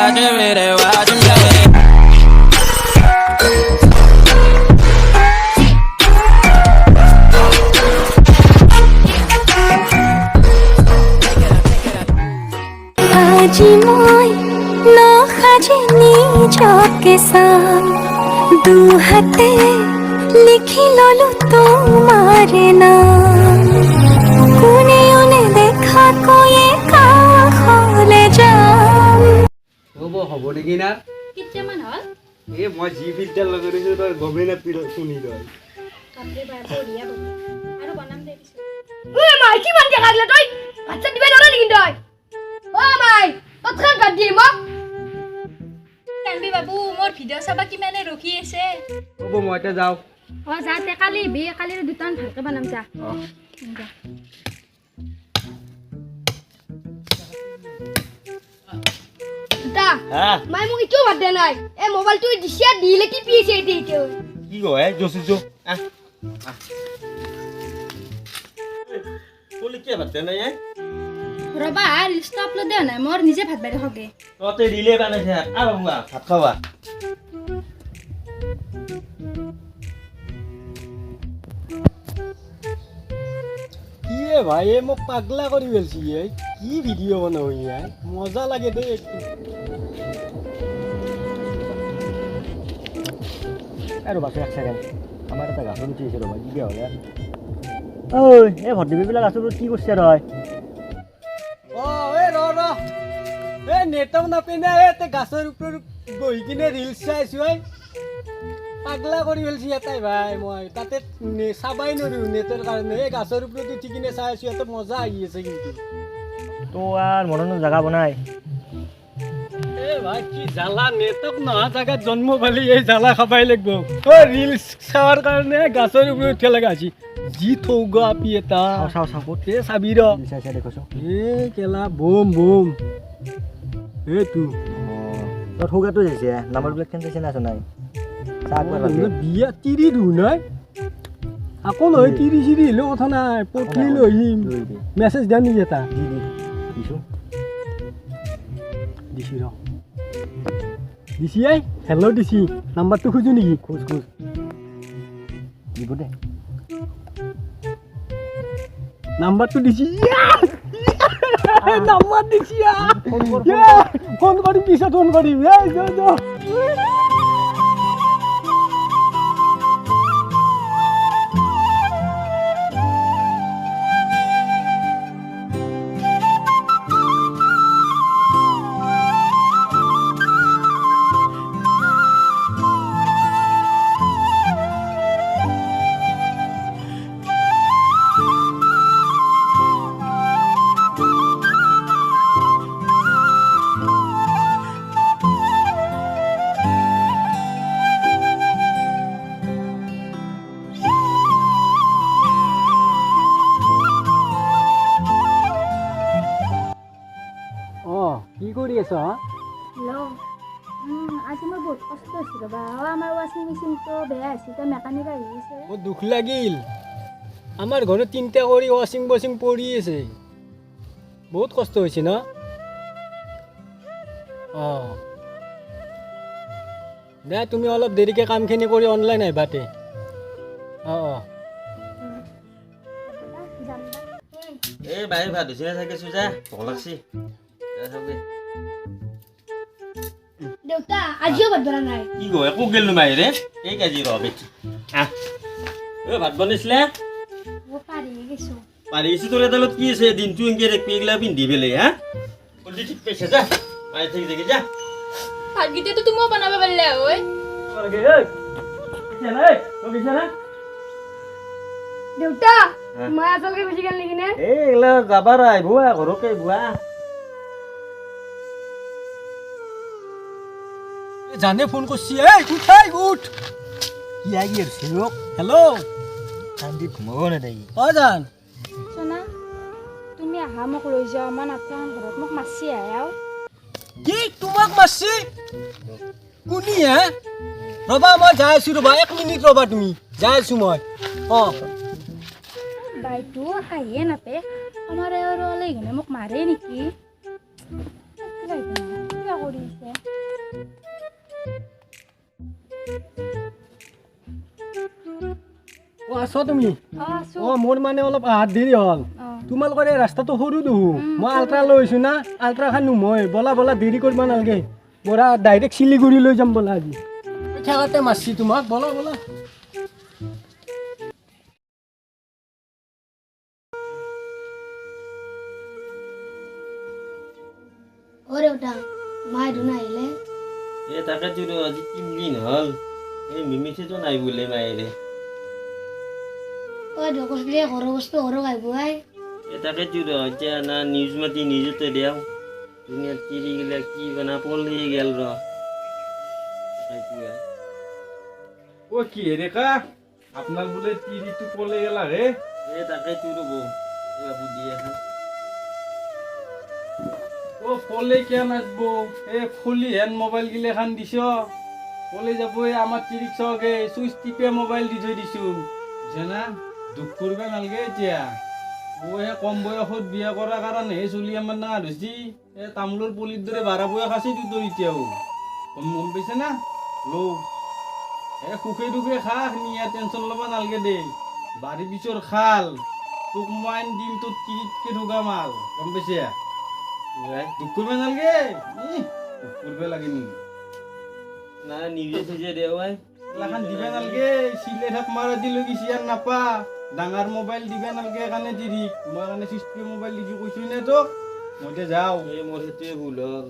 watching me, they watching me. আজি মই নসাজে নিজকে চাম দুহাতে লিখি ললো তোমাৰ নাম কোনেও নেদেখা কৈয়ে কাষলে যাম হ'ব দেখি না কিমান হল এই মই জি ফিল্টাৰ লগাই দিছো তই গমেই নাপাই শুনি তই কাপড়ে বাই বঢ়িয়া আৰু বনাম দে পিছে ঐ মাই কিমান দেখা দিলে তই বাচ্চা দিবে নৰা নেকি তই ও মাই তৎক্ষণ বাদ দি মোক কানবি বাবু মোৰ ভিডিঅ' চাবা কিমানে ৰখি আছে হ'ব মই এতিয়া যাওঁ যাতে কালি কালিৰ দুটান ভালকে বনাম যা তা মাই মোক ইটো বাদ দে নাই এ মোবাইলটো দিছিয়া দিলে কি পিছে এইটো কি কয় জসু জো তোলে কি বাতে নাই ৰবা লিষ্ট আপলোড দে নাই মোৰ নিজে ভাত বাঢ়ি হগে ততে রিলে বানাইছে আ বাবা ভাত খাওয়া কি এ ভাই এ মোক পাগলা কৰি বেলছি এ কি ভিডিও বনাও ইয়াই মজা লাগে দে আৰু বাকি এক সেকেন্ড আমার এটা গাছ উঠিছে রে ভাই কি হলে ওই এ ভদ্রবি বিলা গাছ কি করছে রয় ও এ র র এ নেটও না পেনা এতে গাছের উপর বহি কিনে রিলস চাইছো ভাই পাগলা কৰি বেলছি এটাই ভাই মই তাতে চাবাই নৰু নেটৰ কাৰণে এই গাছৰ ওপৰত উঠি কিনে চাই আছো এত মজা আহি আছে কিন্তু তো আর মনন জায়গা বনাই এ ভাই কি জালা নেটক নহা জায়গাত জন্ম পালি এই জালা খাবাই লাগব ও রিলস চাৱাৰ কাৰণে গাছৰ ওপৰত উঠে লাগা আছে জি থৌগ আপি এটা চাও চাও কোতে চাবি ৰ চাই চাই দেখছো এ কেলা বুম বুম এ তু তোর ঠোগাটো যাইছে নাম্বার প্লেট কেন চাইছে না নাই চাক মানে বিয়া তিৰি দু নাই আকৌ নহয় তিৰি চিৰি হলেও কথা নাই পঠলি লৈ আহিম মেছেজ দিয়া নি এটা দি দি দিছো দিছি ৰ দিছি আই হেল্ল' দিছি নাম্বাৰটো খুজো নেকি খুজ খুজ দিব দে নাম্বাৰটো দিছি নাম্বাৰ দিছি ফোন কৰিম পিছত ফোন কৰিম কি কৰি আছ হেল্ল' আজি মই বহুত কষ্ট হৈছে ৰবা আমাৰ ৱাশ্বিং মেচিনটো বেয়া হৈছে এতিয়া মেকানিক আহিছে মোৰ দুখ লাগিল আমাৰ ঘৰত তিনিটা কৰি ৱাশ্বিং পৰি আছে বহুত কষ্ট হৈছে ন দে তুমি অলপ দেৰিকে কামখিনি কৰি অনলাইন আহিবাতে এই বাহিৰ ভাত হৈছে চাইছো যা ভোক লাগছি দেউতা আজিও ভাত বনা নাই কি গো একো গেল নো বাহিৰে এই কাজি ৰ বেটি এ ভাত বনাইছিলে পাৰি গৈছো পাৰি গৈছি তোৰ এডালত কি আছে দিনটো এনকে পেগলা পিন্ধি পেলাই হা কলদি ঠিক পাইছা যা মাই ঠিক দেখি যা ভাতগিটাতো তুমিও বনাব পাৰিলে হয় দেউতা মই আচলকে গুচি গেল নেকি নে এইগিলা যাবাৰ আহিব ঘৰকে বুৱা জানে ফোন করছি এই উঠ কি আই গেছে লোক হ্যালো শান্তি ঘুমাব না দেই জান সোনা তুমি আহা মোক লৈ যাও আমাৰ নাথান ঘৰত মোক মাছি আহে কি তোমাক মারছি কোনি হে রবা মই যাই আছো রবা 1 মিনিট রবা তুমি যাই আছো মই বাইটো আহিয়ে নাপে আমাৰ আৰু লৈ গ'লে মোক মাৰে নেকি কিবা কৰিছে আছো তুমি আছো মোৰ মানে অলপ আহাত দেৰি হ'ল তোমালোকৰ এই ৰাস্তাটো সৰু দেখো মই আল্ট্ৰা লৈ আহিছো না আল্ট্ৰা খান মই বলা বলা দেৰি কৰিব নালাগে বৰা ডাইৰেক্ট শিলিগুৰি লৈ যাম বলা আজি থাকাতে মাৰছি তোমাক বলা বলা ওৰে ওটা মাই ধুনা আহিলে এ তাকে তোৰ আজি 3 দিন হ'ল এই মিমিছেতো নাই বোলে মায়েৰে ওই ডকসলে ঘৰ বস্তু ঘৰ গাইব আই এ তাকে তোৰ এতিয়া না নিউজ মাতি নিজতে দেও দুনিয়াত তিৰি গেলা কি বানা পলি গেল ৰ ও কি ৰেখা আপনাৰ বলে তিৰি তো পলে গেলা ৰে এ তাকে তোৰ বৌ বাবু দিয়ে এখন ও পলে কে নাচবো এ খুলি হেন মোবাইল গিলে খান দিছ পলে যাব আমার তিরিক সগে সুইচ টিপে মোবাইল দি থৈ দিছো জানা দুখ করবে নালগে এতিয়া ও হে কম বয়সত বিয়া করার কারণে চলি আমার না ধরছি এ তামুলের পলির দরে বাড়া বয়া খাসি তুই তোর এতিয়াও গম পাইছে না লো এ সুখে দুখে খা নিয়া টেনশন লবা নালগে দে বাড়ি পিছর খাল তোক মাইন দিম তোর তিরিটকে ঢোকা মাল গম পাইছে দুখ করবে নালগে দুখ করবে লাগে নি না নিজে থৈছে দেৱাই লাখান দিবে নালগে সিলে থাক মারা দিল গেছি আর নাপা ডাঙার মোবাইল দিবে নালগে কানে তিরি মই কানে সিস্টেম মোবাইল দিছি কইছি না তো মতে যাও এই মোৰ সেইটোৱে ভুল হ'ল